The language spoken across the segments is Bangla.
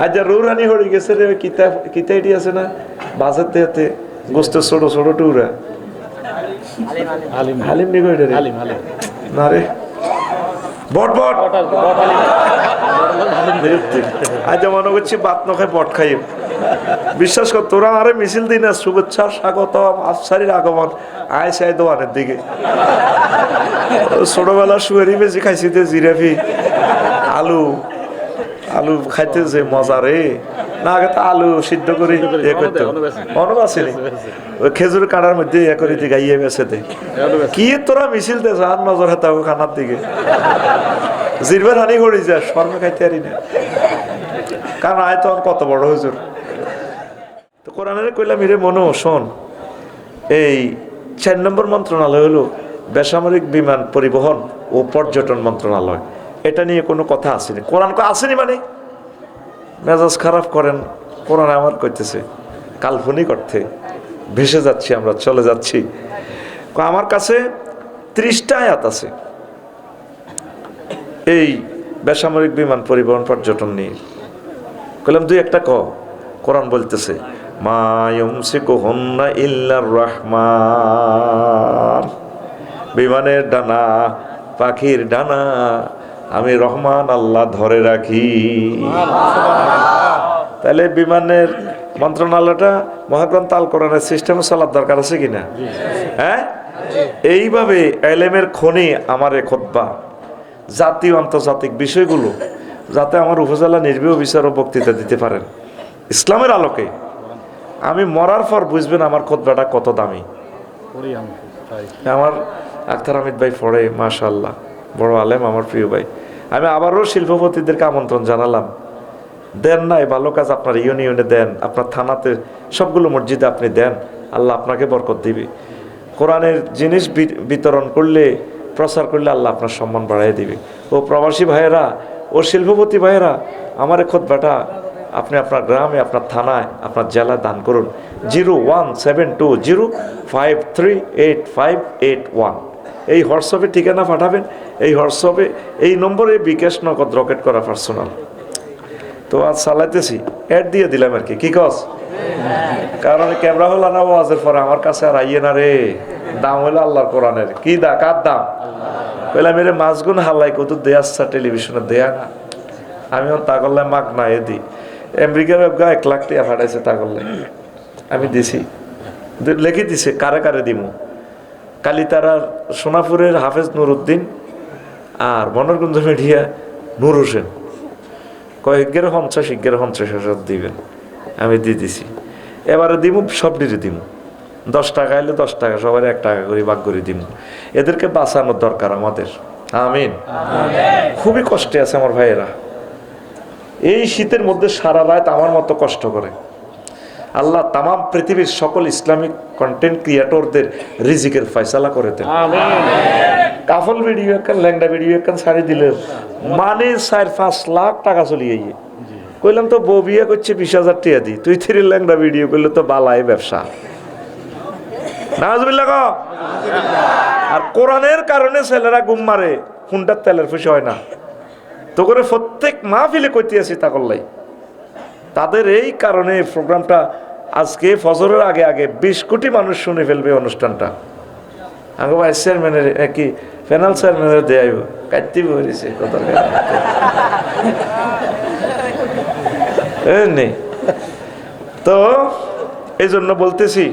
আজ রৌরানি হয়ে গেছে রে, কিতা এটি আছে না বাজার দেয়াতে গোস্ত ছোট ছোট টুরা হালিম নি কইটা রে না রে বট বট আজ মনে করছি বাত নখায় বট খাই। বিশ্বাস কর তোরা আরে মিছিল দিন না, শুভেচ্ছা স্বাগত আফসারির আগমন আয় সাই দোয়ানের দিকে। ছোটবেলা শুয়ারি বেশি খাইছি তো জিরাফি আলু আলু খাইতে যে মজা রে না। আগে তো আলু সিদ্ধ করে ইয়ে করতো মনে আসেনি, ওই খেজুর কাটার মধ্যে ইয়ে করে দিকে গাইয়ে বেসেতে কি তোরা মিছিল দেছ আর নজর হাতাবো খানার দিকে জিরবার হানি করি যা শর্মা খাইতে পারি না, কারণ আয় তো কত বড় হুজুর। তো কোরআনের কইলাম রে মনো শোন, এই 4 নম্বর মন্ত্রণালয় হলো বেসামরিক বিমান পরিবহন ও পর্যটন মন্ত্রণালয়। এটা নিয়ে কোনো কথা আসেনি, কোরআন আসেনি মানে মেজাজ খারাপ করেন। কোরআন আমার কইতেছে কাল্পনিক অর্থে ভেসে যাচ্ছি আমরা, চলে যাচ্ছি। আমার কাছে 30টা আয়াত আছে এই বেসামরিক বিমান পরিবহন পর্যটন নিয়ে। কইলাম দুই একটা কোরআন বলতেছে মা ইউমসিকুহুন্না ইল্লার রহমান, বিমানের ডানা পাখির ডানা আমি রহমান আল্লাহ ধরে রাখি। তাহলে বিমানের মন্ত্রণালয়টা মহাগ্রন্থ আল কোরআনের সিস্টেমে চলার দরকার আছে কিনা? হ্যাঁ, এইভাবে এলেমের খনি আমার খুতবা জাতীয় আন্তর্জাতিক বিষয়গুলো যাতে আমার উপজেলা নির্বাহী অফিসার ও বক্তৃতা দিতে পারেন ইসলামের আলোকে। আমি মরার পর বুঝবেন আমার খুতবাটা কত দামি। আমার আখতার হামিদ ভাই পড়ে মাশাআল্লাহ, বড় আলেম, আমার প্রিয় ভাই। আমি আবারও শিল্পপতিদেরকে আমন্ত্রণ জানালাম, দেন নাই ভালো কাজ আপনার ইউনিয়নে দেন, আপনার থানাতে সবগুলো মসজিদে আপনি দেন, আল্লাহ আপনাকে বরকত দিবে। কোরআনের জিনিস বিতরণ করলে প্রচার করলে আল্লাহ আপনার সম্মান বাড়াই দিবে। ও প্রবাসী ভাইয়েরা ও শিল্পপতি ভাইয়েরা আমার খুতবাটা আপনি আপনার গ্রামে, আপনার থানায়, আপনার জেলায় দান করুন। 01720538581 এই হোয়াটসঅ্যাপে ঠিকানা পাঠাবেন। এই হোয়াটসঅ্যাপে এই নম্বরে বিকাশ নগদ রকেট করা পার্সোনাল। তো আজ চালাইতেছি অ্যাড দিয়ে দিলাম আর কি, কি কস? কারণ ক্যামেরা হল না ওয়াজের পরে আমার কাছে আর আইয়ে না রে, দাম হলো আল্লাহর কোরআনের। কি দা কার দাম? বললাম মেরে মাছগুন হাল্লাই কত দেয়াচ্ছা টেলিভিশনে দেয়া না, আমিও তা করলে মাগ না এ দিই। আমেরিকার 1 লাখ টাকা ফাটাইছে তা করলে আমি দিছি, লিখে দিছে কারে কারে দিমু। কালিতারার সোনাপুরের হাফেজ নুরউদ্দিন আর মনোরগঞ্জ মিডিয়া নূর হোসেন কয়েকের 50,000 দিবেন, আমি দিয়ে দিছি। এবারে দিমু সব ডিরে দিমু, 10 টাকা এলে 10 টাকা, সবার 1 টাকা করে ভাগ করে দিমু। এদেরকে বাঁচানোর দরকার আমাদের। আমিন। খুবই কষ্টে আছে আমার ভাইয়েরা, এই শীতের মধ্যে সারা রাত আমার মতো কষ্ট করে। আল্লাহ তাম পৃথিবীর সকল ইসলামিক কন্টেন্ট ক্রিয়েটরদের রিজিকের ফয়সালা করে দেন। কাফল ভিডিও একখান, ল্যাংডা ভিডিও একখান ছাড়ি দিলে মানে 4-5 লাখ টাকা চলিয়ে গিয়ে। কইলাম তো বউ বিয়ে করছে 20,000 টাকা দি, তুই 3 ল্যাংডা ভিডিও করলে তো বালাই ব্যবসা। নাউজুবিল্লাহ ক। আর কোরআনের কারণে ছেলেরা গুম মারে, ফোনটার তেলের ফুসে হয় না। তো করে প্রত্যেক মাহফিলে কইতে আছি তা করলাই। তাদের এই কারণে প্রোগ্রামটা আজকে ফজরের আগে আগে 20 কোটি মানুষ শুনে ফেলবে অনুষ্ঠানটা। আগে ভাইস চেয়ারম্যানের কি প্যানেল চেয়ারম্যানের দেয়াইব কাটতে বলেছে কত নেই। তো এই জন্য বলতেছি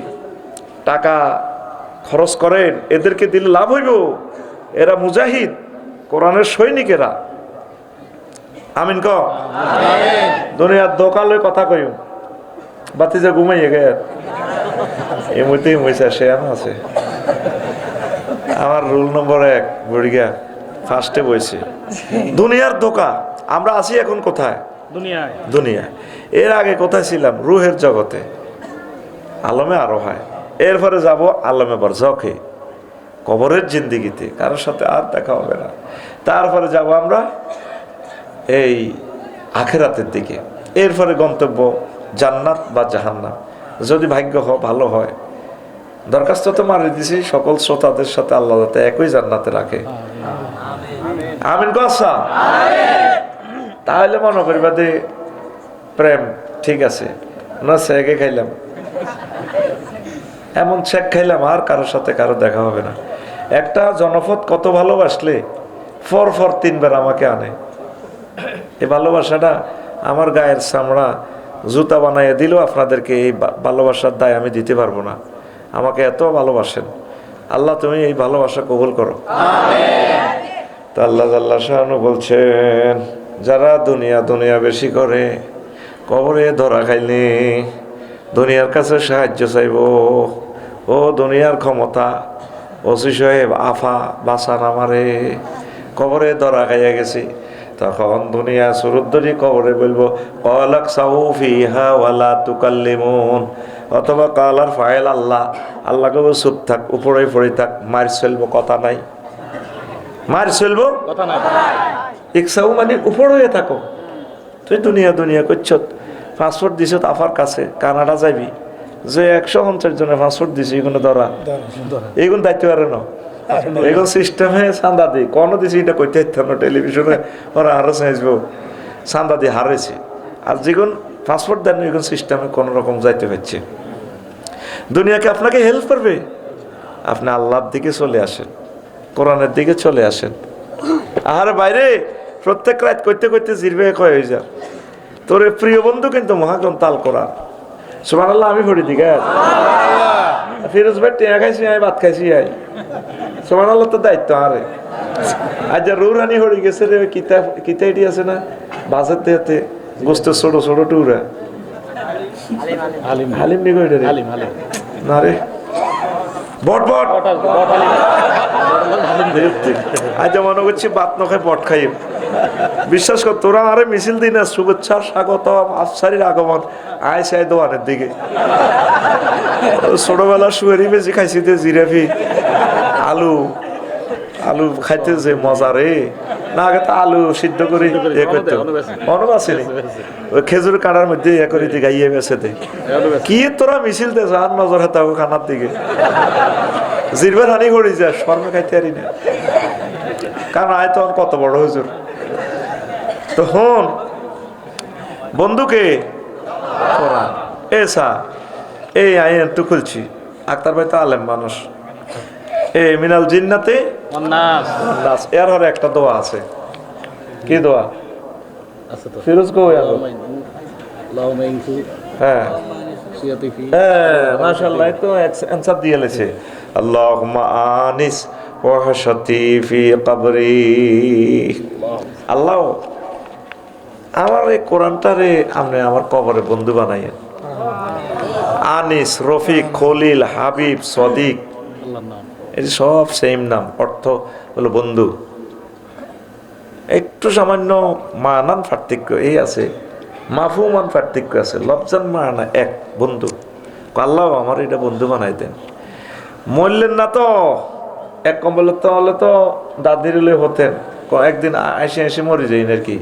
টাকা খরচ করেন, এদেরকে দিলে লাভ হইব। এরা মুজাহিদ, কোরআনের সৈনিকেরা। আমিন ক। দুনিয়ার দোকালে কথা কইম বাতি যে ঘুমাইয়ে গে এমনিতেই মইসা সে আছে। আমার রুল নম্বর 1 বড়িয়া ফার্স্টে বইছে দুনিয়ার ধোকা। আমরা আছি এখন কোথায়? দুনিয়ায়। এর আগে কোথায় ছিলাম? রুহের জগতে, আলমে আরো হয়। এরপরে যাব আলমে বারজাখে, কবরের জিন্দিগিতে, কারোর সাথে আর দেখা হবে না। তারপরে যাব আমরা এই আখেরাতের দিকে। এরপরে গন্তব্য জান্নাত বা জাহান্নাম, যদি ভাগ্য ভালো হয়। দরখাস্ত তো মারি দিছি সকল শ্রোতাদের সাথে আল্লাহ যাতে একই জান্নাতে রাখে। আমিন কসা। তাহলে মনে করিবা যে প্রেম ঠিক আছে না, শেখে খাইলাম, এমন শেখ খাইলাম আর কারোর সাথে কারো দেখা হবে না। একটা জনপদ কত ভালোবাসলে ফর 3 বার আমাকে আনে। এই ভালোবাসাটা আমার গায়ের চামড়া জুতা বানাইয়া দিলেও আপনাদেরকে এই ভালোবাসার দায় আমি দিতে পারবো না। আমাকে এত ভালোবাসেন, আল্লাহ তুমি এই ভালোবাসা কবুল করো। তো আল্লাহ আল্লাহ শাহানু বলছেন, যারা দুনিয়া বেশি করে কবরে ধরা খাইলে দুনিয়ার কাছে সাহায্য চাইব। ও দুনিয়ার ক্ষমতা, ওসি সাহেব আফা বাসান আমারে, কবরে ধরা খাইয়া গেছি। তখন দুনিয়া সুরুদ্দরি কবরে বলবো কলাক সাউফিহা ওয়ালা তুকাল্লিমুন, অথবা কালার ফাইল আল্লাহ, আল্লাহ কবে চুপ থাক, উপরে পড়ে থাক, মার চলবো কথা নাই, মার চলবো কথা নাই। ইকসাউ মানে উপর হয়ে থাকো। তুই দুনিয়া করছ, পাসপোর্ট দিছ আফার কাছে, কানাডা যাবি, যে 150 জনের পাসপোর্ট দিছে, এগুলো ধরা, এইগুলো দায়িত্ব পারে না, এগুলো সিস্টেমে চান্দা দিই কোনো দিছি, এটা কইতে হইতাম না, টেলিভিশনে ওরা আরো চাইবো চান্দা দিয়ে হারেছে। আর যেগুলো পাসপোর্ট দেন এগুলো সিস্টেমে কোনো রকম যাইতে হচ্ছে। দুনিয়াকে আপনাকে হেল্প করবে, আপনি আল্লাহর দিকে চলে আসেন, কোরআনের দিকে চলে আসেন। আহারে বাইরে প্রত্যেক রাত করতে করতে জিরবে কয় হয়ে যা, তোর প্রিয় বন্ধু কিন্তু মহাগ্রন্থ আল কোরআন। সুবহানাল্লাহ, আমি পড়ি দিকে ফিরোজ ভাই টিয়া খাইছি, আই ভাত খাইছি, আই সুবহানাল্লাহ, তো দায়িত্ব আরে। আজ যা রৌরানি হয়ে গেছে রে, কিতাইটি আছে না বাজার দেতে গোস্ত ছোট ছোট টুরা, হালিম নি কইটা রে না রে, বট বট আজ মনে করছি বাত নখায় বট খাই। বিশ্বাস কর, তোরা আরে মিছিল দিন না, শুভেচ্ছার স্বাগতম, আফসারির আগমন, আয় সাই দোয়ানের দিকে। ছোটবেলা শুয়ারি বেশি খাইছি, জিরাফি আলু আলু খাইতে যে মজা রে, না আগে তো আলু সিদ্ধ করে ইয়ে করতে মনে আসেনি, ওই খেজুর কাটার মধ্যে ইয়ে করে দিয়ে গাইয়ে বেছে দে। কি তোরা মিছিল দে আর নজর হাতে খানার দিকে, জিরবার হানি করি যা শর্মে খাইতে পারি না, কারণ আয় তখন কত বড় হুজুর। তখন বন্ধুকে এসা এই আইন তো খুলছি, আক্তার ভাই তো আলেম মানুষ, এ মিনাল জিন্নাতে এর হরে একটা দোয়া আছে। কি দোয়া? ফিরোজ কো হ্যাঁ মাশাআল্লাহ, তো অ্যানসার দিয়ে লেছে, আল্লাহুম্মা আনিস ওয়াহশাতি ফি কবরি। আল্লাহ আমার এই কোরআনটারে আপনি আমার কবরে বন্ধু বানাইয়েন। আনিস, রফিক, খলিল, হাবিব, সদিক, এই সব সেম নাম, অর্থ হলো বন্ধু। একটু সামান্য মানান পার্থক্য এই আছে, মাফহুমান পার্থক্য আছে, লফজান মানা এক, বন্ধু। আল্লাহ আমার এটা বন্ধু বানাই দেন। মরলেন না তো এক কম্বলের তো হলে তো দাদির হতেন, একদিন এসে মরে যাই আর কি,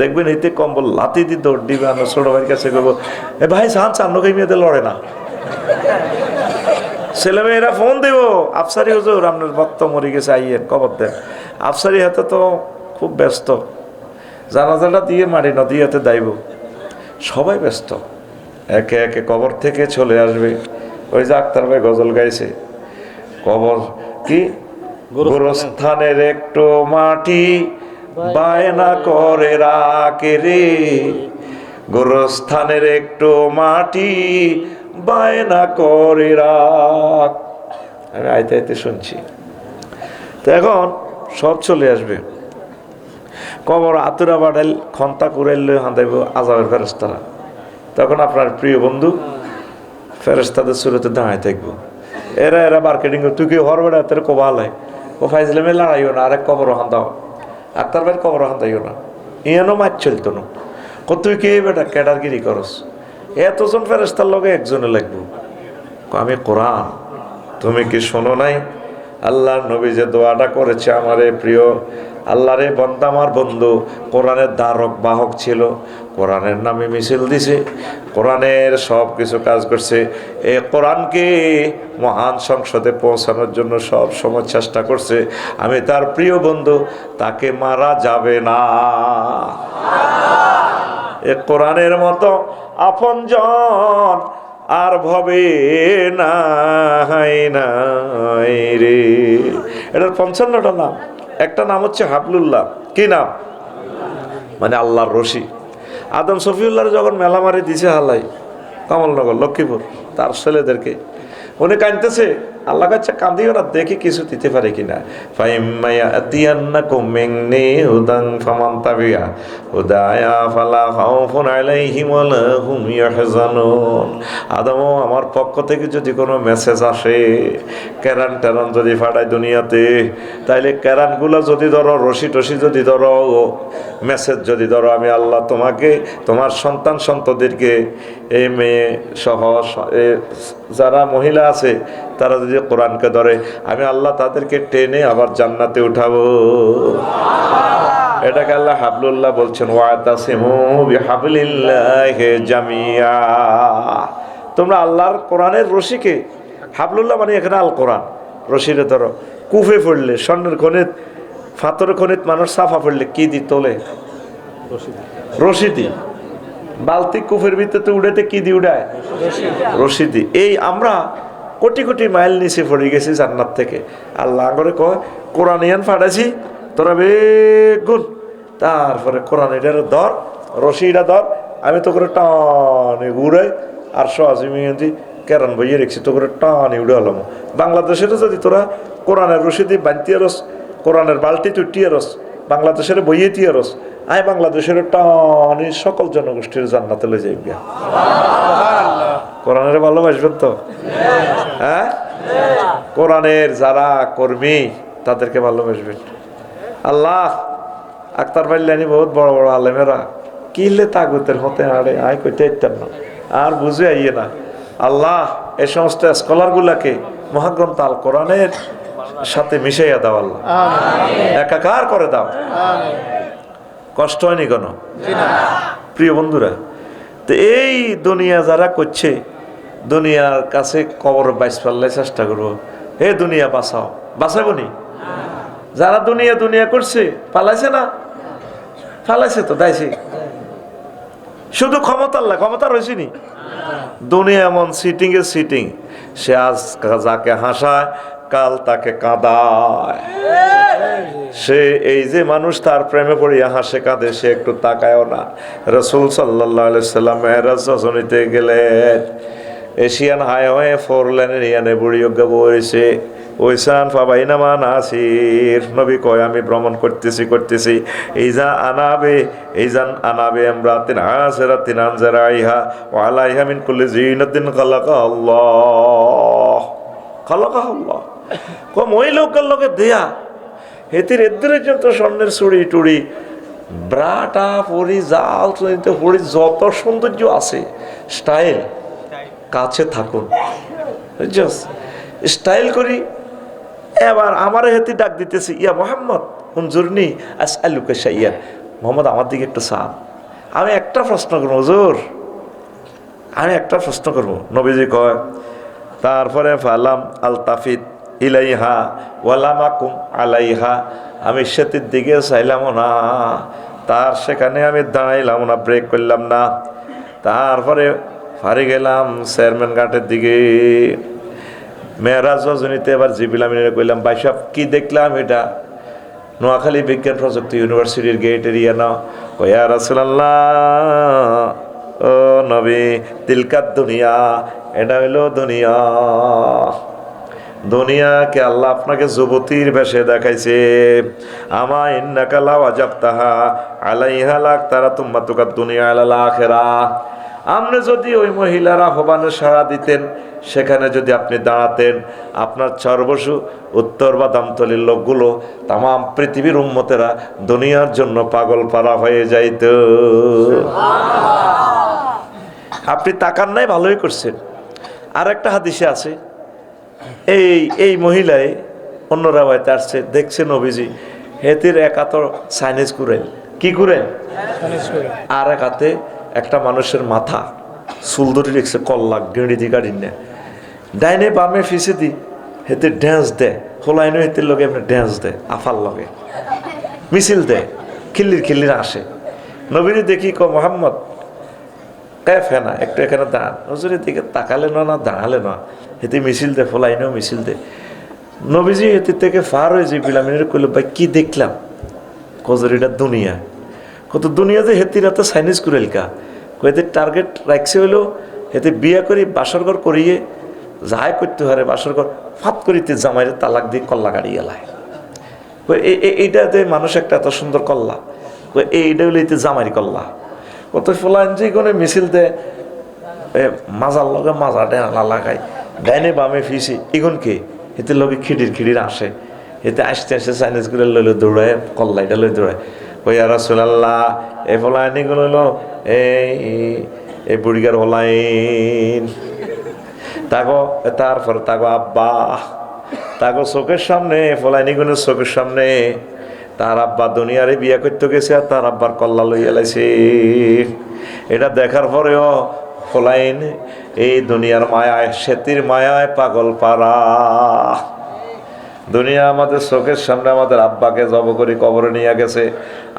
দেখবেন এতে কম্বল লাতি দিয়ে দৌড় দিবে, আমরা ছোট ভাইয়ের কাছে করবো, এ ভাই সান চান্ন খাই মেয়েদের লড়ে না, ছেলেমেয়েরা ফোন দেব, আফসারি হুজুর আপনার ভক্ত মরে গেছে, আইয়েন কবর দেন। আফসারি হাতে তো খুব ব্যস্ত, জানাজাটা দিয়ে মারি নদী হাতে দাইব, সবাই ব্যস্ত, একে একে কবর থেকে চলে আসবে। ওই যে আক্তার ভাই গজল গাইছে, কবর কি গোরস্থানের একটু মাটি বায়না করে রাখে রে, গোরস্থানের একটু মাটি বায়না করে রাখ। আমি আইতে আইতে শুনছি। তো এখন সব চলে আসবে, কবর আতুরা বাড়াইল খন্তা কুড়াইল হাঁদাইব আজাবের ফেরেশতারা। তখন আপনার প্রিয় বন্ধু ফেরেশতাদের সুরতে দাঁড়ায় থাকবো, এরা মার্কেটিং, তুই কি হর বেড়া তোর কবা হালাই, ও ফাইজলামে লড়াইও না, আরেক কবর হাঁদাও, আক্তার ভাইয়ের কবর হাঁদাইও না, ইয়ানো মাছ চলতো না, তুই কে বেটা ক্যাডারগিরি করস, এতজন ফেরেশতার লগে একজনে লাগবো। আমি কোরআন, তুমি কি শোনো নাই আল্লাহর নবী যে দোয়াটা করেছে, আমারে প্রিয় আল্লাহরে বান্দা আমার বন্ধু কোরআনের ধারক বাহক ছিল, কোরআনের নামে মিছিল দিছে, কোরআনের সব কিছু কাজ করছে, এই কোরআনকে মহান সংসদে পৌঁছানোর জন্য সব সময় চেষ্টা করছে। আমি তার প্রিয় বন্ধু, তাকে মারা যাবে না। এ কোরআনের মতো আপনজন আর ভবে নাই নাই রে। এটার 55টা নাম। একটা নাম হচ্ছে হাবলুল্লাহ। কি নাম? মানে আল্লাহর রশি। আদম শফিউল্লাহর যখন মেলা মারি দিছে হালাই কমলনগর লক্ষ্মীপুর তার ছেলেদেরকে, উনি কাঁদতেছে, আল্লাহ কাছে কাঁদিও না, দেখি কিছু দিতে পারে কিনা। আদম, আমার পক্ষ থেকে যদি কোনো মেসেজ আসে, কেরান টেরান যদি ফাটায় দুনিয়াতে, তাইলে কেরানগুলো যদি ধরো, রশি টসি যদি ধরো, মেসেজ যদি ধরো, আমি আল্লাহ তোমাকে, তোমার সন্তান সন্ততিকে, এই মেয়ে সহ যারা মহিলা আছে তারা যদি কোরআনকে ধরে, আমি আল্লাহ তাদেরকে টেনে আবার জান্নাতে উঠাবো। এটাকে আল্লাহ হাবলুল্লাহ বলছেন, ওয়াতাসিমু বিহাবলিল্লাহি জামিয়া। তোমরা আল্লাহর কোরআনের রশিকে, হাবলুল্লাহ মানে এখানে আল কোরআন, রশিরে ধরো। কুফে পড়লে, স্বর্ণের খনিত, ফাতরের খনিত মানুষ সাফা পড়লে কি দি তোলে? রশি দি। বালতি কুফের ভিতরে উড়াতে কি দি উড়ায়? রশি দি। এই আমরা কোটি কোটি মাইল নিচে পড়ে গেছি জান্নাত থেকে। আল্লাহ করে কয়, কোরআন ইয়ান ফাটাইছি তোরা বেগুন, তারপরে কোরআন এটার ধর, রশিটা ধর, আমি তো করে টানে উড়াই, আর সহজে কেরান বইয়ে রেখেছি তো করে টানে উড়ে হলাম। বাংলাদেশের যদি তোরা কোরআনের রশি দিয়ে বানতিয়ে রস, কোরআনের বালতি তুটিয়ে রস, বাংলাদেশের বইয়ে দিয়ে রস, আয় বাংলাদেশের টানি সকল জনগোষ্ঠীর জান্নাতে লয়ে যাইবে। কোরআনের ভালোবাসবেন তো? হ্যাঁ, কোরআনের যারা কর্মী তাদেরকে ভালোবাসবেন। আল্লাহ আক্তার পাইলানি বহুত বড় বড় আলেমেরা কিলে তাগুতের হতে আড়ে আয় কইতে ইত্যার না, আর বুঝে আইয়ে না। আল্লাহ এই সমস্ত স্কলার গুলাকে মহাগ্রন্থ আল কোরআনের সাথে মিশাইয়া দাও, আল্লাহ একাকার করে দাও। কষ্ট হয়নি কেন প্রিয় বন্ধুরা? তো এই দুনিয়া যারা করছে, দুনিয়ার কাছে কবর বাইশ পাল্লাই চেষ্টা করবো, হে দুনিয়া বাঁচাও, বাঁচাবো নি? যারা দুনিয়া দুনিয়া করছে পালাইছে না? ফালাইছে তো, দাইছে শুধু ক্ষমতার লা, ক্ষমতা রয়েছে নি? দুনিয়া এমন সিটিং এ সিটিং, সে আজ যাকে হাসায় কাল তাকে কাঁদায়। সে এই যে মানুষ তার প্রেমে পড়িয়া হাসে কাঁদে, সে একটু তাকায়ও না। রাসূল সাল্লাল্লাহু আলাইহি সাল্লাম মেরাজ রজনীতে গেলেন, এশিয়ান হাইওয়ে 4 লেনের ইয়ানে বুড়ি বইছে, ওইসান ফাবাইনামা নাসির, নবী কয় আমি ভ্রমণ করতেছি, এইজা আনাবে আমরাতিন আসরাতিন আনজারাইহা ওয়া আলাইহা মিন কুল্লি জিনাতিন খালাকাল্লাহ। কম ওই লোকের লোকে দেয়া হেতির এদের যত স্বর্ণের চুড়ি টুড়ি ব্রাটা পরি, জাল পরি, যত সৌন্দর্য আছে, স্টাইল কাছে থাকুন, স্টাইল করি। এবার আমার হেতি ডাক দিতেছি, ইয়া মোহাম্মদ হুনজুরনি আসআলুকা শাইয়ান, মোহাম্মদ আমার দিকে একটু চান। আমি একটা প্রশ্ন করবো হুজুর, আমি একটা প্রশ্ন করবো। নবীজি কয়, তারপরে ফালাম আলতাফিত ইলাইহা ওয়ালামাকুম আলাইহা, আমি সেতির দিকে চাইলাম না, তার সেখানে আমি দাঁড়াইলাম না, ব্রেক করলাম না। তারপরে ফারি গেলাম চেয়ারম্যান ঘাটের দিকে। মেরাজ রজনীতে এবার জিবিল আমিনে কইলাম, ভাই সাহেব কি দেখলাম এটা? নোয়াখালী বিজ্ঞান প্রযুক্তি ইউনিভার্সিটির গেট এরিয়া না? কয়া রাসূলুল্লাহ, ও নবী, তিলকাত দুনিয়া, এটা হইল দুনিয়া। দুনিয়াকে আল্লাহ আপনাকে যুবতীর বেশে দেখাইছে। আমা ইন্নাকা লাও আজাবতাহা আলাইহা লাক তারা তুম্মাতুকা দুনিয়া আলাল আখিরাহ। আপনি যদি ওই মহিলার আহ্বানে সাড়া দিতেন, সেখানে যদি আপনি দাঁড়াতেন, আপনার সর্বস্ব উত্তর বা দামতলির লোকগুলো, তাম পৃথিবীর উম্মতেরা দুনিয়ার জন্য পাগল পারা হয়ে যাইত। আপনি তাকান নাই, ভালোই করছেন। আর একটা হাদিসে আছে, এই মহিলায় অন্য রাওয়ায়াতে আসছে, দেখছে নবীজি হেতির এক হাতে চাইনিজ কুড়াইল, কি কুড়াইল, আর এক হাতে একটা মানুষের মাথা চুল ধরে রেখেছে, কল্লা গেঁড়ি দি গাড়ি নেয়, ডাইনে বামে ফিসে দি হেতে ড্যান্স দেয়, হোলাইনে হেতের লগে এমনি ড্যান্স দেয়, আফার লগে মিছিল দেয়, খিল্লির আসে। নবীরে দেখি ক মোহাম্মদ কেফে না একটু এখানে দাঁড়ান, হুজুরের দিকে তাকালে না দাঁড়ালে না, হেতে মিছিল দে, ফলাইনেও মিছিল দে। নবীজি হেতে থেকে ফার হয়ে যে বিলামিনের কইল, ভাই কি দেখলাম? কজর এটা দুনিয়া, কত দুনিয়া যে হেতি রাতে চাইনিজ কুরেলকা কইতে টার্গেট রাখছে হইলো হেতে বিয়া করি বাসরঘর করিয়ে যাই করতে হারে বাসরঘর ফাত করিতে জামাইরে তালাক দিয়ে কল্লা গাড়ি এলায়। এইটাতে মানুষ একটা এত সুন্দর কল্লা, এইটা হইলে এতে জামাইরি কল্লা। কত ফলাইন যে কোনো মিছিল দে মাজার লগে মাজা ডেনা লাগাই ডাইনে বামে ফিসি এগুনকে এতে লগে খিড়ির আসে, এতে আসতে আসতে চাইনিজ করে লইলো দৌড়ায় কল্লাইটা লই দৌড়ায়। কই আর রাসূলুল্লাহ এই ফলাইনি গুলো হলো এই বুড়িগার হলাইন তাগো, তারপরে তাগো আব্বা, তাগো চোখের সামনে ফলাইনি গুলো চোখের সামনে তার আব্বা দুনিয়ারে বিয়া করতে গেছে আর তার আব্বার কল্লা লইয়া লাইছে। এটা দেখার পরেও ফলাইন এই দুনিয়ার মায়ায়, সেতির মায়ায় পাগল পারা। দুনিয়া আমাদের চোখের সামনে আমাদের আব্বাকে জব করে কবরে নিয়ে গেছে,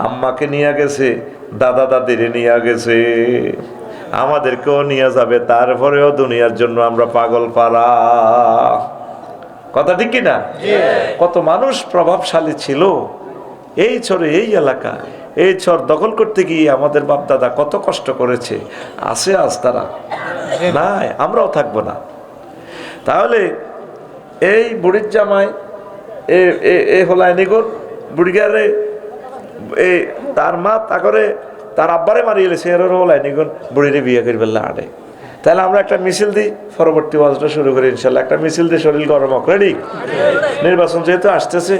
আম্মাকে নিয়ে গেছে, দাদা দাদিরে নিয়ে গেছে, আমাদেরকেও নিয়ে যাবে। তারপরেও দুনিয়ার জন্য আমরা পাগল পারা। কথা ঠিক কিনা? কত মানুষ প্রভাবশালী ছিল এই চরে, এই এলাকা, এই চর দখল করতে গিয়ে আমাদের বাপ দাদা কত কষ্ট করেছে। আছে আজ তারা নাই, আমরাও থাকবো না। তাহলে এই বুড়ির জামাই এ হলাই নিগর বুড়িগারে তার মা তা করে তার আব্বারে মারিয়ে এলেছে, এর হলাই নিগর বুড়িরে বিয়ে করি বললে আড়ে। তাহলে আমরা একটা মিছিল দিই, পরবর্তী ওয়াজটা শুরু করি ইনশাল্লাহ। একটা মিছিল দিয়ে শরীর গরম হোক। রেডি? নির্বাচন যেহেতু আসতেছে,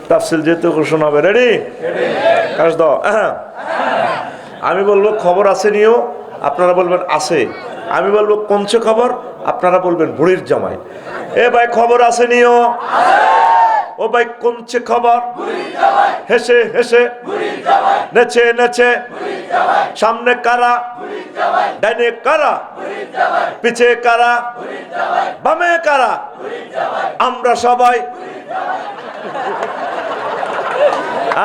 তাফসিল যেহেতু ঘোষণা হবে, রেডি? কাজ দাও। আমি বলবো খবর আছে নিও, আপনারা বলবেন আছে। আমি বলবো কোনছে খবর, আপনারা বলবেন বুড়ির জামাই। এ ভাই খবর আছে নিও, ও ভাই কোনছে খবর, হেসে হেসে নেচে নেচে, সামনে কারা, ডাইনে কারা, পিছে কারা, বামে কারা, আমরা সবাই,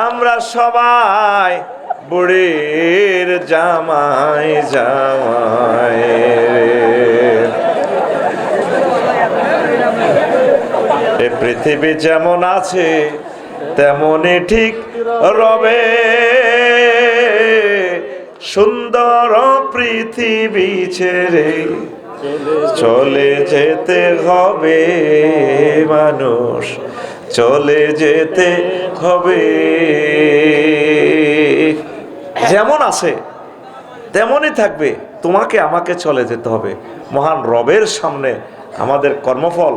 আমরা সবাই বুড়ির জামাই জামাই। এ পৃথিবী যেমন আছে তেমনই ঠিক রবে, সুন্দর পৃথিবী ছেড়ে চলে যেতে হবে মানুষ, চলে যেতে হবে। যেমন আছে তেমনই থাকবে, তোমাকে আমাকে চলে যেতে হবে। মহান রবের সামনে আমাদের কর্মফল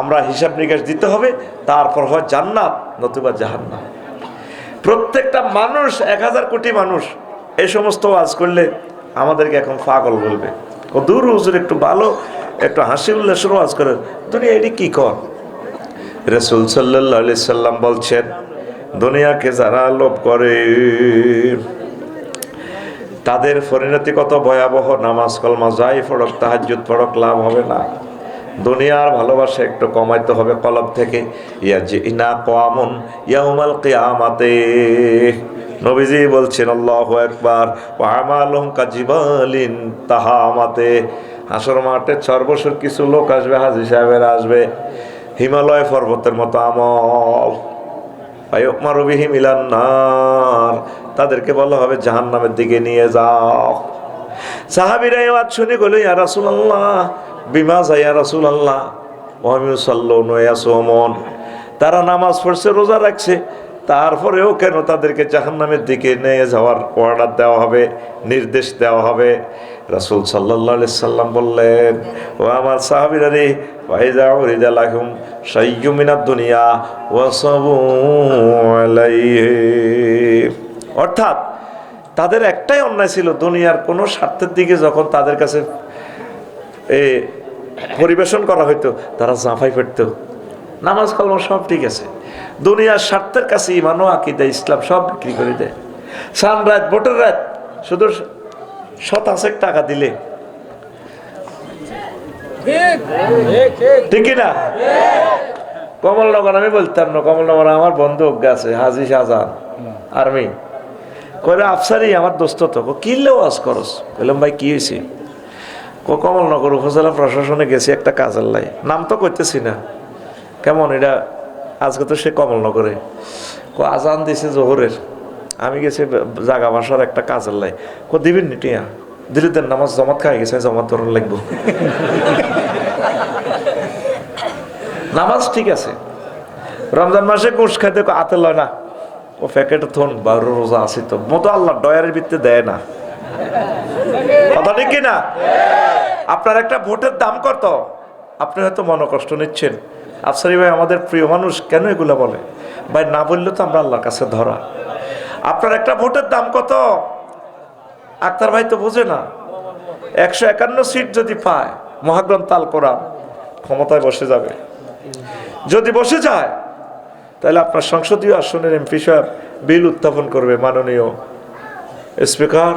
আমরা হিসাব নিকাশ দিতে হবে, তারপর হয় জান্নাত নতুবা জাহান্নাম। প্রত্যেকটা মানুষ, 1000 কোটি মানুষ এই সমস্ত ওয়াজ করলে আমাদেরকে এখন পাগল বলবে। ও দূর হুজুর, একটু ভালো একটু হাসি উল্লাসের ওয়াজ করে দুনিয়া এটি কি কর। রাসূল সাল্লাল্লাহু আলাইহি সাল্লাম বলছেন, দুনিয়াকে যারা লোভ করে তাদের পরিণতি কত ভয়াবহ। নামাজ কলমা যাই পড়ক, তাহাজ্জুদ পড়ক, লাভ হবে না। দুনিয়ার ভালোবাসা একটু কমাইতে হবে কলব থেকে। ইয়াজিনা কওয়ামুন ইয়াউমাল কিয়ামাতে, নবীজি বলছেন আল্লাহু আকবার, ওয়া আমালুহুম কাজিবালিন তাহামাতে, হাসর মাঠে সর্বস্ব কিছু লোক আসবে, হাজী সাহেবেরা আসবে, হিমালয় পর্বতের মতো আমল, আয়ুমারু বিহিম ইলান নার, তাদেরকে বলা হবে জাহান্নামের দিকে নিয়ে যাও। সাহাবীরা এই ওয়াজ শুনে বলে, ইয়া রাসূলুল্লাহ বিমা ইয়া রাসূলুল্লাহ ওয়া ইউসাল্লুনা ওয়া ইয়াসুমুন, তারা নামাজ পড়ছে, রোজা রাখছে, তারপরেও কেন তাদেরকে জাহান্নামের দিকে নিয়ে যাওয়ার অর্ডার দেওয়া হবে, নির্দেশ দেওয়া হবে? রাসূল সাল্লাল্লাহু আলাইহি সাল্লাম বললেন, ও আমার সাহাবীরা রে, ওয়াইজা উরিদা লাহুম শাইয়্যুম মিনাদ দুনিয়া ওয়াসাবু আলাইহি, অর্থাৎ তাদের একটাই অন্যায় ছিল, দুনিয়ার কোনো স্বার্থের দিকে যখন তাদের কাছে পরিবেশন করা হইতো তারা জাফাই পড়তো। নামাজ কালমা সব ঠিক আছে, দুনিয়ার স্বার্থের কাছে ইমানও আকীদা ইসলাম সব বিক্রি করে দেয়। সান রাত ভোটের রাত শুধু 7 টাকা দিলে, ঠিক না? কমলনগর আমি বলতাম না, কমলনগর আমার বন্ধু আছে হাজী শাহজাহান আর্মি, কইরা আফসারি আমার দোস্ত তো কিনলে ওয়াজ করস। বললাম ভাই কি হয়েছে? কমলনগর উপজেলা প্রশাসনে গেছি একটা কাজের লাই, নাম তো করতেছি না। কেমন এটা? আজকে তো সে কমলনগরে আজান দিছে জোহরের, আমি গেছি জাগা বাসার একটা কাজের লাই। দিবেন নি টিয়া? দিলে দেন, নামাজ জমাত খাই গেছে, জমাত ধরন লাগবো। নামাজ ঠিক আছে, রমজান মাসে ঘুষ খাইতে আতে লয় না, ও প্যাকেট থন 12 রোজা আছে তো মতো আল্লাহ ডয়ারের ভিত্তিতে দেয় না। কথা ঠিক কিনা? আপনার একটা ভোটের দাম কত? আপনি হয়তো মনে কষ্ট নিচ্ছেন, আফসারি ভাই আমাদের প্রিয় মানুষ কেন এগুলা বলে? ভাই না বললে তো আমরা আল্লাহর কাছে ধরা। আপনার একটা ভোটের দাম কত? আক্তার ভাই তো বোঝে না। 151 সিট যদি পায়, মহাগ্রন্থ আল কোরআন ক্ষমতায় বসে যাবে। যদি বসে যায় তাহলে আপনার সংসদীয় আসনের এমপি সাহেব বিল উত্থাপন করবে। মাননীয় স্পিকার,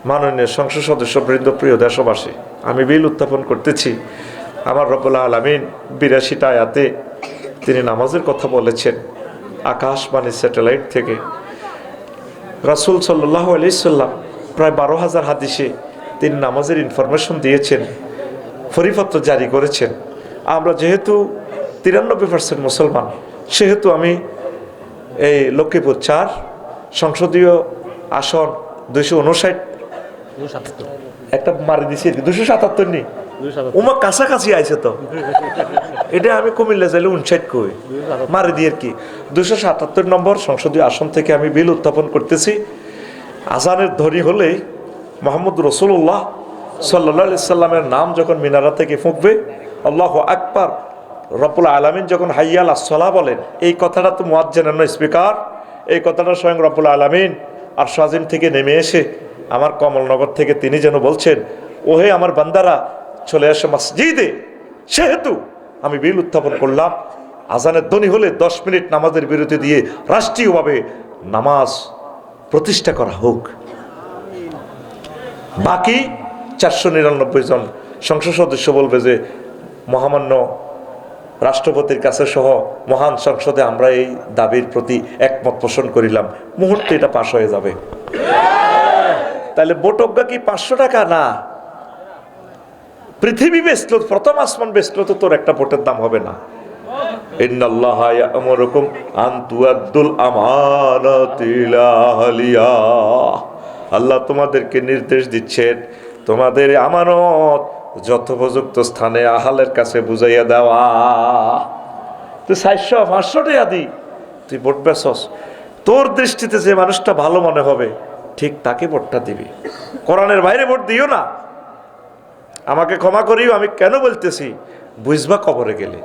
মাননীয় সংসদ সদস্য বৃন্দ, প্রিয় দেশবাসী, আমি বিল উত্থাপন করতেছি। আমার রব্বুল আলামিন 82টা আয়াতে তিনি নামাজের কথা বলেছেন। আকাশবাণী স্যাটেলাইট থেকে রাসূল সাল্লাল্লাহু আলাইহি সাল্লাম প্রায় 12,000 হাদিসে তিনি নামাজের ইনফরমেশন দিয়েছেন, পরিপত্র জারি করেছেন। আমরা যেহেতু 93% মুসলমান, সেহেতু আমি এই লক্ষ্মীপুর 4 সংসদীয় আসন 259 একটা মারি দিছি, 277 নি ওমা কাছাকাছি আইছে তো। এটা আমি কুমিল্লা যাইলে 59 কই মারি দিয়ে কি 277 নম্বর সংসদীয় আসন থেকে আমি বিল উত্থাপন করতেছি। আজানের ধ্বনি হলে মুহাম্মদ রাসূলুল্লাহ সাল্লাল্লাহু আলাইহি সাল্লামের নাম যখন মিনারা থেকে ফুঁকবে, আল্লাহু আকবার, রব্বুল আলামিন যখন হাইয়া আলাস সালাহ বলেন, এই কথাটা তো মুয়াজ্জিনের নয় স্পিকার, এই কথাটা স্বয়ং রব্বুল আলামিন আর শাজিম থেকে নেমে এসে আমার কমলনগর থেকে তিনি যেন বলছেন, ওহে আমার বান্দারা চলে আসে মসজিদে। সেহেতু আমি বিল উত্থাপন করলাম, আজানের ধ্বনি হলে 10 মিনিট নামাজের বিরতি দিয়ে রাষ্ট্রীয়ভাবে নামাজ প্রতিষ্ঠা করা হোক। বাকি 499 জন সংসদ সদস্য বলবে যে মহামান্য রাষ্ট্রপতির কাছে সহ মহান সংসদে আমরা এই দাবির প্রতি একমত পোষণ করিলাম, মুহূর্তে এটা পাশ হয়ে যাবে। তাহলে ভোটজ্ঞা কি 500 টাকা না? পৃথিবী বেচল, প্রথম আসমান বেচল তো তোর একটা ভোটের দাম হবে না। ইন্নাল্লাহা ইয়া'মুরুকুম আন তুআদ্দুল আমানাতি ইলা আহলিহা, আল্লাহ তোমাদেরকে নির্দেশ দিচ্ছেন তোমাদের আমানত যথোপযুক্ত স্থানে আহালের কাছে বুঝাইয়া দেওয়া। তুই 400-500 টাকা দি তুই ভোট বেচস, তোর দৃষ্টিতে যে মানুষটা ভালো মনে হবে ঠিক তাকে ভোটটা দিবি, কোরআনের বাইরে ভোট দিও না। আমাকে ক্ষমা করিও, আমি কেন বলতেছি, বুঝবা কবরে গেলে।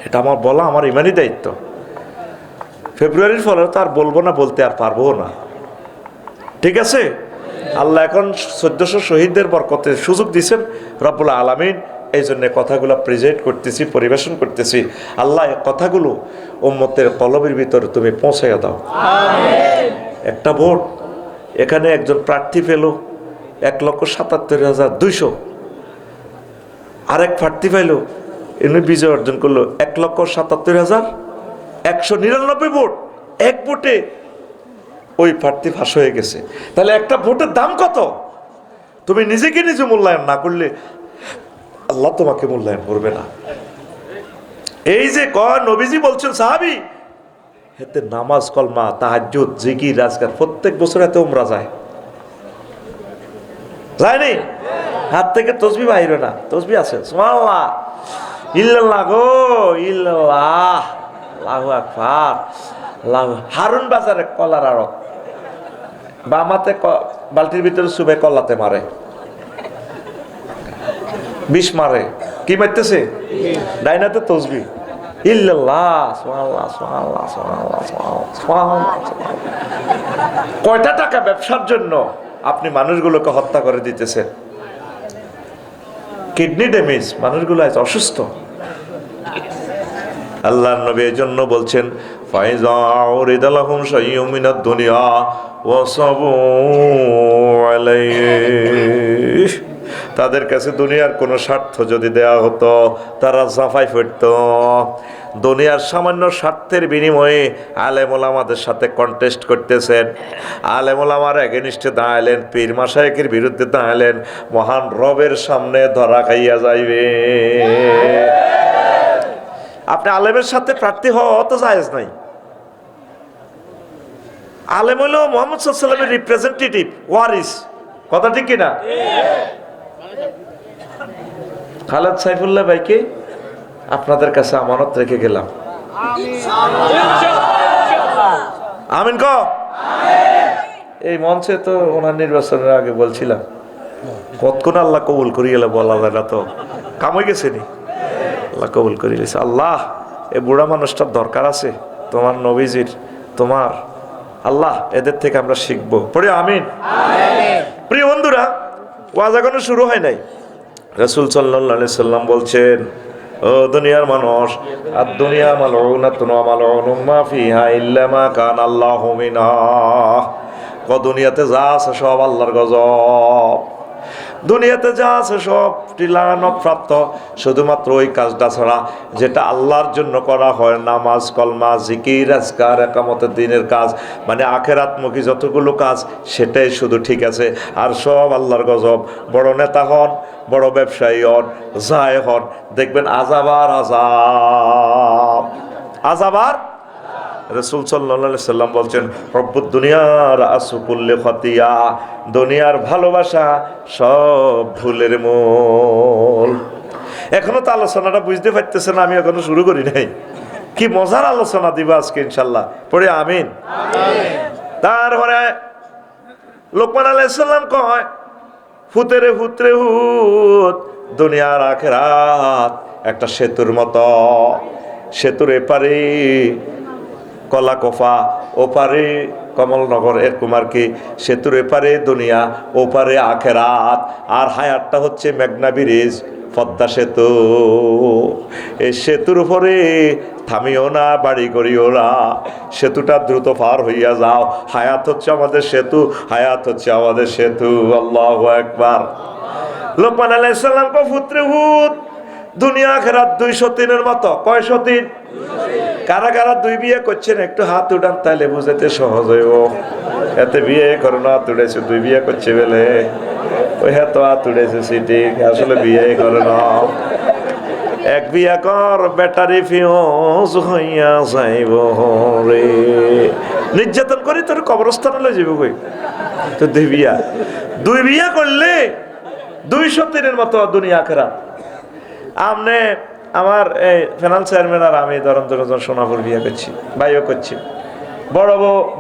এটা আমার বলা আমার ইমানি দায়িত্ব। ফেব্রুয়ারির ফলে তো আর বলবো না, বলতে আর পারবো না, ঠিক আছে? আল্লাহ এখন 1400 শহীদদের বরকতে সুযোগ দিয়েছেন রব্বুল আলামিন, এই জন্য কথাগুলো প্রেজেন্ট করতেছি, পরিবেশন করতেছি। আল্লাহ কথাগুলো উম্মতের কলবের ভিতরে তুমি পৌঁছাইয়া দাও। একটা ভোট, এখানে একজন প্রার্থী পেল 1,77,200, আরেক প্রার্থী পাইল, এনে বিজয় অর্জন করলো 1,77,199 ভোট। এক ভোটে ওই প্রার্থী ফাঁস হয়ে গেছে। তাহলে একটা ভোটের দাম কত? তুমি নিজেকে নিজে মূল্যায়ন না করলে আল্লাহ তোমাকে মূল্যায়ন করবে না। এই যে নবীজি বলছেন সাহাবী, এতে নামাজ, কলমা, তাহাজ্জুদ, জিকির, রাজগার, প্রত্যেক বছর এত উমরা যায়, যায়নি? হাত থেকে তসবিহ বাইরে না, তসবিহ আছে। সুবহানাল্লাহ, ইল্লাল্লাহ গো ইল্লাল্লাহ, আল্লাহু আকবার, আল্লাহু। হারুন বাজারে কলার আড়ত, বামাতে বালতির ভিতরে সুবে কল্লাতে মারে, বিষ মারে, কি মারতেছে? ডাইনাতে তসবিহ, ইল্লাল্লাহ, সুবহানাল্লাহ, সুবহানাল্লাহ, সুবহানাল্লাহ, সুবহানাল্লাহ। কয়টা টাকা ব্যবসার জন্য আপনি মানুষগুলোকে হত্যা করে দিতেছেন? কিডনি ড্যামেজ, মানুষগুলো আজ অসুস্থ। আল্লাহর নবী এই জন্য বলছেন, ফাইজা উরিদা লাহুম শাইউম মিনাদ দুনিয়া ওয়াসাবু আলাইহি তাদের কাছে দুনিয়ার কোনো স্বার্থ যদি দেয়া হতো তারা জাফাই ফিরত। দুনিয়ার সামান্য স্বার্থের বিনিময়ে আলেম ওলামাদের সাথে কন্টেস্ট করতেছেন, আলেম ওলামার এগেনিস্টে দাঁড়ালেন, পীর মাশায়েখের বিরুদ্ধে দাঁড়ালেন, মহান রবের সামনে ধরা খাইয়া যাইবে। আপনি আলেমের সাথে প্রার্থী হওয়া তো জায়েজ নাই। আলেম হলো মুহাম্মদ সাল্লাল্লাহু আলাইহি ওয়াসাল্লামের রিপ্রেজেন্টেটিভ, ওয়ারিস। কথা ঠিক কিনা? খালেদ সাইফুল্লাহ ভাইকে আপনাদের কাছে আমানত রেখে গেলাম। আমিন ক। এই মঞ্চে তো ওনার নির্বাচনের আগে বলছিলাম কতক্ষণ আল্লাহ কবুল করি গেলে বলা যায় না, তো কাম হয়ে গেছে নি? আল্লাহ কবুল করি গেছে। আল্লাহ এই বুড়া মানুষটার দরকার আছে তোমার নবীজির, তোমার আল্লাহ এদের থেকে আমরা শিখবো। পড়ে আমিন। প্রিয় বন্ধুরা, ওয়াজ এখনো শুরু হয় নাই। রাসূল সাল্লাল্লাহু আলাইহি সাল্লাম বলছেন, ও দুনিয়ার মানুষ, আর দুনিয়া মালউনাতুন ওয়া মালউনুম মা ফিহা ইল্লা মা কানা আল্লাহু মিনহা। দুনিয়াতে যা আছে সব আল্লাহর গজব, দুনিয়াতে যা আছে সব লানত প্রাপ্ত, শুধুমাত্র ওই কাজটা ছাড়া যেটা আল্লাহর জন্য করা হয়, নামাজ, কলমা, জিকির, আজকার, একামতের দিনের কাজ, মানে আখিরাতমুখী যতগুলো কাজ সেটাই শুধু ঠিক আছে, আর সব আল্লাহর গজব। বড় নেতা হন, বড় ব্যবসায়ী হন, যায় হন, দেখবেন আযাবার আযাব, আযাবার। রাসূল সাল্লাল্লাহু আলাইহি সাল্লাম বলছেন, রব্বুদ দুনিয়ার আসুকুল্লি খাতিয়া, দুনিয়ার ভালোবাসা সব ভুলের মূল। এখনো তো আলোচনাটা বুঝতে পারতেছেন, আমি এখনো শুরু করি নাই। কি মজার আলোচনা দিব আজকে ইনশাআল্লাহ। পড়ে আমিন। তারপরে লোকমান আলাইহিস সালাম কয়, ফুতেরে ফুতরে হুত, দুনিয়ার আখিরাত একটা সেতুর মতো। সেতুর এপারে কলাকফা, ওপারে কমলনগর, এরকম আর কি। সেতুর এপারে দুনিয়া, ওপারে আখেরাত। আর হায়াতটা হচ্ছে মেঘনা ব্রিজ, পদ্মা সেতু। এই সেতুর উপরে থামিও না, বাড়ি করিও না, সেতুটা দ্রুত পার হইয়া যাও। হায়াত হচ্ছে আমাদের সেতু, হায়াত হচ্ছে আমাদের সেতু। আল্লাহু আকবার। লোকমান আলাইহিস সালাম কো, পুত্রে হুত, দুনিয়া আখেরাত 203-এর মতো। কয়শো তিন? কারা কারা দুই বিয়ে করছেন একটু হাত উঠান, তাইলে বুঝাতে সহজ হইব। এতে বিয়ে করো না, হাত উঠেছে, দুই বিয়ে করছে বেলে ওই হাত হাত উঠেছে সিটি, আসলে বিয়ে করো না। এক বিয়া কর, ব্যাটারি ফিউজ হইয়া যাইব রে। নির্যাতন করি তোর কবরস্থানে লই যাবো কই? তো দুই বিয়া করলে 203-এর মতো দুনিয়া আখেরাত। আমনে আমার এই ফেনাল চেয়ারম্যান আর আমি ধরন সোনাপুর বিয়ে করছি, ভাইও করছি।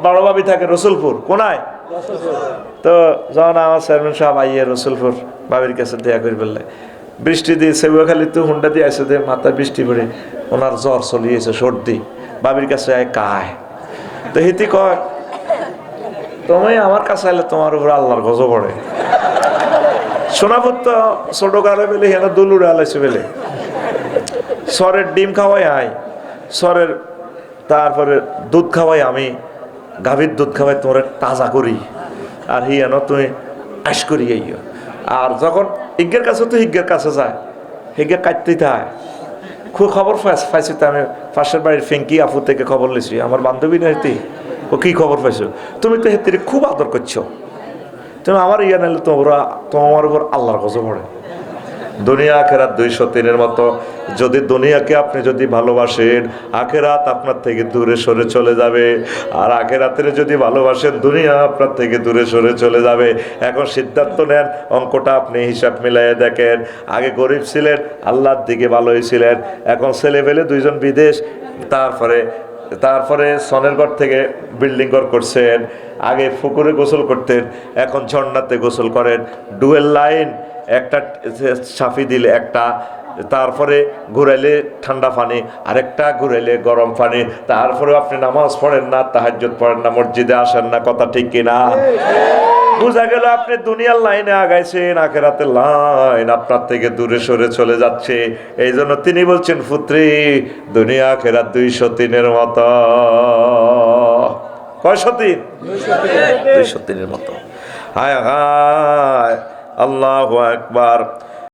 বড় ভাবি থাকে রসুলপুর, কোনায়? তো যখন আমার চেয়ারম্যান সাহেব আইয়ে রসুলপুর ভাবির কাছে দেয়া করে বললে, বৃষ্টি দিয়ে সেগুয়াখালি তো হুন্ডা দিয়ে আসে, দিয়ে মাথায় বৃষ্টি পড়ে ওনার জ্বর চলিয়েছে, সর্দি। ভাবির কাছে আয় কায়, তো হিতি কয়, তুমি আমার কাছে আইলে তোমার উপর আল্লাহর গজব পড়ে। সোনাপুর তো ছোট কালে বেলে হেনা দুলুরে আলাইছে বেলে, সরের ডিম খাওয়াই আই, সরের তারপরে দুধ খাওয়াই আমি, গাভীর দুধ খাওয়াই তোমার তাজা করি, আর হিয়ান তুমি আশ করি। আর যখন হিজ্ঞের কাছে তো হিজ্ঞের কাছে যায়, হিজ্ঞে কাটতেই থাকে। খুব খবর পাইছি তো আমি, পাশের বাড়ির ফেঙ্কি আপু থেকে খবর লিছি, আমার বান্ধবী না হেতি। ও কি খবর পাইছো? তুমি তো হেতির খুব আদর করছো, তুমি আমার ইয়া নাইলে তোমার উপর আল্লাহর গজব পড়ে। দুনিয়া আখেরাত 203-এর মতো। যদি দুনিয়াকে আপনি যদি ভালোবাসেন, আখেরাত আপনার থেকে দূরে সরে চলে যাবে। আর আখেরাতের যদি ভালোবাসেন, দুনিয়া আপনার থেকে দূরে সরে চলে যাবে। এখন সিদ্ধান্ত নেন, অঙ্কটা আপনি হিসাব মিলাইয়ে দেখেন। আগে গরিব ছিলেন, আল্লাহর দিকে ভালোই ছিলেন, এখন ছেলে পেলে 2জন বিদেশ, তারপরে সনের ঘর থেকে বিল্ডিং ঘর করছেন। আগে পুকুরে গোসল করতেন, এখন ঝর্ণাতে গোসল করেন। ডুয়েল লাইন, একটা সাফি দিলে একটা, তারপরে ঘুরাইলে ঠান্ডা পানি, আরেকটা ঘুরাইলে গরম পানি। তারপরে আপনি নামাজ পড়েন না, তাহাজ্জুদ পড়েন না, মসজিদে আসেন না। কথা ঠিক কিনা? বুঝা গেল আপনি দুনিয়ার লাইনে আগাইছেন, আখেরাতের লাইন আপনার থেকে দূরে সরে চলে যাচ্ছে। এই জন্য তিনি বলছেন, পুত্রী, দুনিয়া আখেরাত 203-এর মতো। কয়শো তিন? 203-এর মতো। হায় হায়, আল্লাহু আকবার।